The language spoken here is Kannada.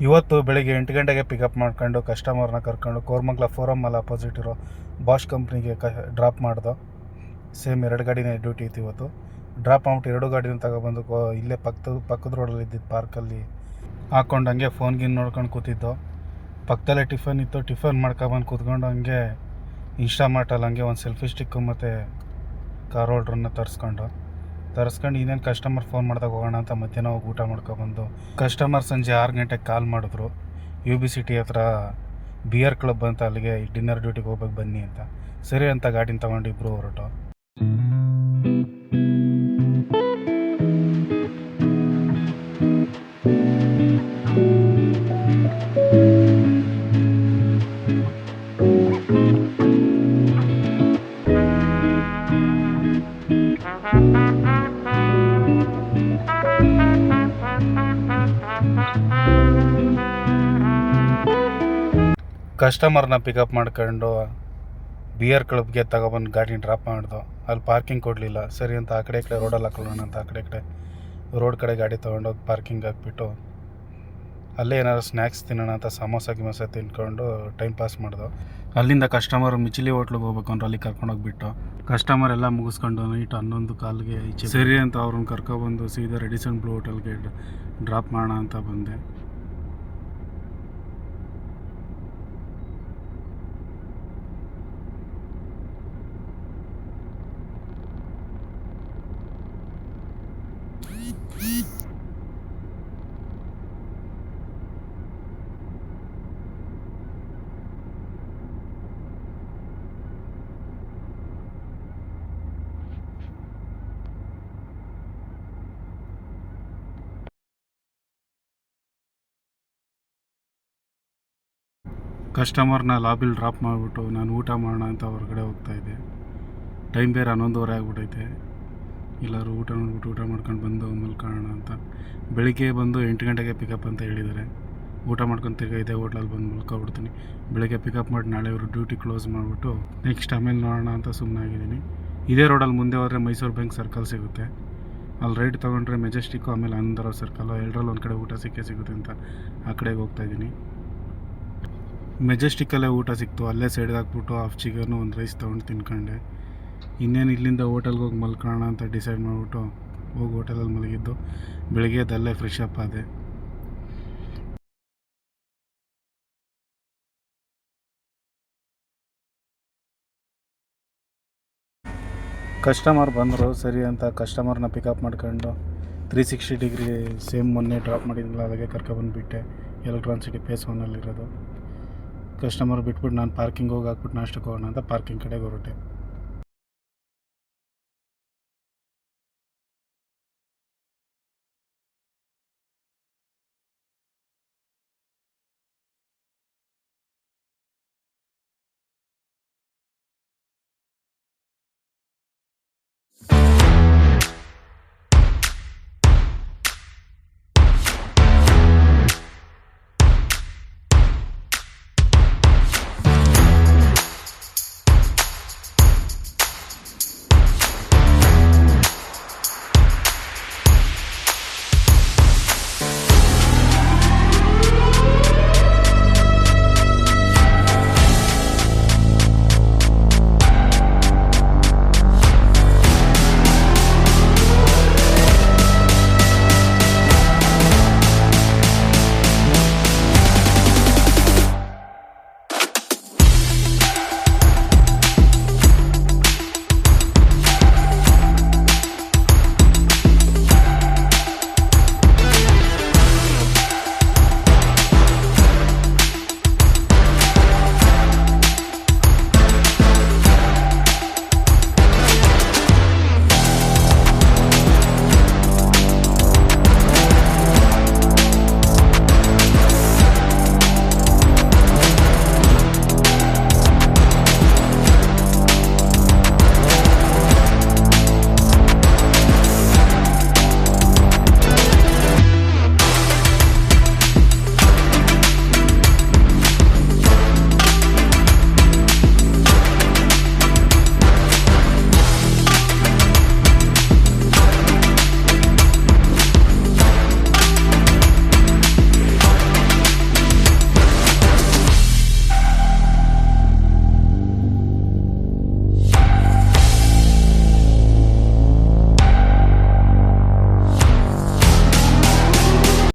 ಇವತ್ತು ಬೆಳಿಗ್ಗೆ 8 ಗಂಟೆಗೆ ಪಿಕಪ್ ಮಾಡ್ಕೊಂಡು ಕಸ್ಟಮರ್ನ ಕರ್ಕೊಂಡು ಕೋರ್ಮಂಗ್ಲ ಫೋರಮ್ ಅಲ್ಲಿ ಅಪೋಸಿಟ್ ಇರೋ ಬಾಷ್ ಕಂಪ್ನಿಗೆ ಡ್ರಾಪ್ ಮಾಡ್ದೋ. ಸೇಮ್ 2 ಗಾಡಿನೇ ಡ್ಯೂಟಿ ಇತ್ತು ಇವತ್ತು. ಡ್ರಾಪ್ ಮಾಡ್ಬಿಟ್ಟು 2 ಗಾಡಿನ ತಗೊಬಂದು ಇಲ್ಲೇ ಪಕ್ಕದ ರೋಡಲ್ಲಿ ಇದ್ದಿದ್ದು ಪಾರ್ಕಲ್ಲಿ ಹಾಕ್ಕೊಂಡು ಹಂಗೆ ಫೋನ್ಗಿನ್ ನೋಡ್ಕೊಂಡು ಕೂತಿದ್ದೋ. ಪಕ್ಕದಲ್ಲೇ ಟಿಫನ್ ಇತ್ತು. ಟಿಫನ್ ಮಾಡ್ಕೊಬಂದು ಕೂತ್ಕೊಂಡು ಹಂಗೆ ಇನ್ಸ್ಟಾಮಾರ್ಟಲ್ಲಿ ಹಂಗೆ ಒಂದು ಸೆಲ್ಫಿ ಸ್ಟಿಕ್ಕು ಮತ್ತು ಕಾರ್ ಹೋಲ್ಡ್ರನ್ನ ತರಿಸ್ಕೊಂಡು ಇನ್ನೇನು ಕಸ್ಟಮರ್ ಫೋನ್ ಮಾಡಿದಾಗ ಹೋಗೋಣ ಅಂತ ಮಧ್ಯಾಹ್ನ ಹೋಗಿ ಊಟ ಮಾಡ್ಕೊಬಂದು ಕಸ್ಟಮರ್ ಸಂಜೆ 6 ಗಂಟೆಗೆ ಕಾಲ್ ಮಾಡಿದ್ರು. UB ಸಿಟಿ ಹತ್ರ ಬಿಯರ್ ಕ್ಲಬ್ ಅಂತ, ಅಲ್ಲಿಗೆ ಡಿನ್ನರ್ ಡ್ಯೂಟಿಗೆ ಹೋಗ್ಬೇಕು ಬನ್ನಿ ಅಂತ. ಸರಿ ಅಂತ ಗಾಡಿನ ತೊಗೊಂಡು ಇಬ್ಬರು ಹೊರಟು. ಕಸ್ಟಮರ್ನ ಪಿಕಪ್ ಮಾಡ್ಕೊಂಡು ಬಿಯರ್ ಕ್ಲಬ್ಗೆ ತಗೊಬಂದು ಗಾಡಿನ ಡ್ರಾಪ್ ಮಾಡ್ದೋ. ಅಲ್ಲಿ ಪಾರ್ಕಿಂಗ್ ಕೊಡಲಿಲ್ಲ. ಸರಿ ಅಂತ ಆ ಕಡೆ ರೋಡಲ್ಲಿ ಹಾಕೊಳ್ಳೋಣ ಅಂತ ಆ ಕಡೆ ರೋಡ್ ಕಡೆ ಗಾಡಿ ತೊಗೊಂಡೋಗಿ ಪಾರ್ಕಿಂಗ್ ಹಾಕ್ಬಿಟ್ಟು ಅಲ್ಲೇ ಏನಾದ್ರು ಸ್ನ್ಯಾಕ್ಸ್ ತಿನ್ನೋಣ ಅಂತ ಸಮೋಸ ಗಿಮೋಸ ತಿನ್ಕೊಂಡು ಟೈಮ್ ಪಾಸ್ ಮಾಡ್ದೋ. ಅಲ್ಲಿಂದ ಕಸ್ಟಮರ್ ಮಿಚಿಲಿ ಹೋಟ್ಲಿಗೆ ಹೋಗ್ಬೇಕು ಅಂದ್ರೆ ಅಲ್ಲಿ ಕರ್ಕೊಂಡೋಗ್ಬಿಟ್ಟು ಕಸ್ಟಮರ್ ಎಲ್ಲ ಮುಗಿಸ್ಕೊಂಡು ನೈಟ್ 11 ಈಚೆ ಸರಿ ಅಂತ ಅವ್ರನ್ನ ಕರ್ಕೊಬಂದು ಸೀದಾ ರೆಡಿಸನ್ ಬ್ಲೂ ಹೋಟೆಲ್ಗೆ ಡ್ರಾಪ್ ಮಾಡೋಣ ಅಂತ ಬಂದೆ. ಕಸ್ಟಮರ್ನ ಲಾಬಿಲಿ ಡ್ರಾಪ್ ಮಾಡಿಬಿಟ್ಟು ನಾನು ಊಟ ಮಾಡೋಣ ಅಂತ ಹೊರಗಡೆ ಹೋಗ್ತಾಯಿದ್ದೆ. ಟೈಮ್ ಬೇರೆ 11:30 ಆಗಿಬಿಟ್ಟೈತೆ. ಎಲ್ಲರೂ ಊಟ ಮಾಡ್ಕೊಂಡು ಬಂದು ಮಲ್ಕೊಳ್ಳೋಣ ಅಂತ. ಬೆಳಿಗ್ಗೆ ಬಂದು 8 ಗಂಟೆಗೆ ಪಿಕಪ್ ಅಂತ ಹೇಳಿದ್ದಾರೆ. ಊಟ ಮಾಡ್ಕೊಂಡು ತಿರ್ಗಿ ಇದೇ ಹೋಟ್ಲಲ್ಲಿ ಬಂದು ಮಲ್ಕೊಬಿಡ್ತೀನಿ. ಬೆಳಿಗ್ಗೆ ಪಿಕಪ್ ಮಾಡಿ ನಾಳೆ ಇವರು ಡ್ಯೂಟಿ ಕ್ಲೋಸ್ ಮಾಡಿಬಿಟ್ಟು ನೆಕ್ಸ್ಟ್ ಆಮೇಲೆ ನೋಡೋಣ ಅಂತ ಸುಮ್ಮನಾಗಿದ್ದೀನಿ. ಇದೇ ರೋಡಲ್ಲಿ ಮುಂದೆ ಹೋದರೆ ಮೈಸೂರು ಬ್ಯಾಂಕ್ ಸರ್ಕಲ್ ಸಿಗುತ್ತೆ. ಅಲ್ಲಿ ರೈಟ್ ತೊಗೊಂಡ್ರೆ ಮೆಜೆಸ್ಟಿಕ್ಕು, ಆಮೇಲೆ ಅಂಧರಾವ್ ಸರ್ಕಲ್ಲು, ಎರಡರಲ್ಲಿ ಒಂದು ಕಡೆ ಊಟ ಸಿಗುತ್ತೆ ಅಂತ ಆ ಕಡೆಗೆ ಹೋಗ್ತಾಯಿದ್ದೀನಿ. ಮೆಜೆಸ್ಟಿಕ್ಕಲ್ಲೇ ಊಟ ಸಿಕ್ತು. ಅಲ್ಲೇ ಸೈಡ್ಗೆ ಹಾಕ್ಬಿಟ್ಟು ಹಾಫ್ ಚಿಕನ್ನು ಒಂದು ರೈಸ್ ತೊಗೊಂಡು ತಿನ್ಕೊಂಡೆ. ಇನ್ನೇನು ಇಲ್ಲಿಂದ ಹೋಟೆಲ್ಗೆ ಹೋಗಿ ಮಲ್ಕೊಳ್ಳೋಣ ಅಂತ ಡಿಸೈಡ್ ಮಾಡಿಬಿಟ್ಟು ಹೋಗಿ ಹೋಟೆಲಲ್ಲಿ ಮಲಗಿದ್ದು. ಬೆಳಿಗ್ಗೆ ಅಲ್ಲೇ ಫ್ರೆಶ್ ಅಪ್ ಆದೆ. ಕಸ್ಟಮರ್ ಬಂದರು. ಸರಿ ಅಂತ ಕಸ್ಟಮರ್ನ ಪಿಕಪ್ ಮಾಡ್ಕೊಂಡು 360 ಡಿಗ್ರಿ ಸೇಮ್ ಮೊನ್ನೆ ಡ್ರಾಪ್ ಮಾಡಿದ್ನಲ್ಲ ಅಲ್ಲಿಗೆ ಕರ್ಕೊಬಂದುಬಿಟ್ಟೆ. ಎಲೆಕ್ಟ್ರಾನಿಕ್ ಸಿಟಿ ಫೇಸ್ 1 ಅಲ್ಲಿರೋದು. ಕಸ್ಟಮರ್ ಬಿಟ್ಬಿಟ್ಟು ನಾನು ಪಾರ್ಕಿಂಗ್ ಹೋಗಿ ಹಾಕ್ಬಿಟ್ಟು ನಾಷ್ಟಕ್ಕೆ ಹೋಗೋಣ ಅಂತ ಪಾರ್ಕಿಂಗ್ ಕಡೆಗೆ ಹೊರಟೆ.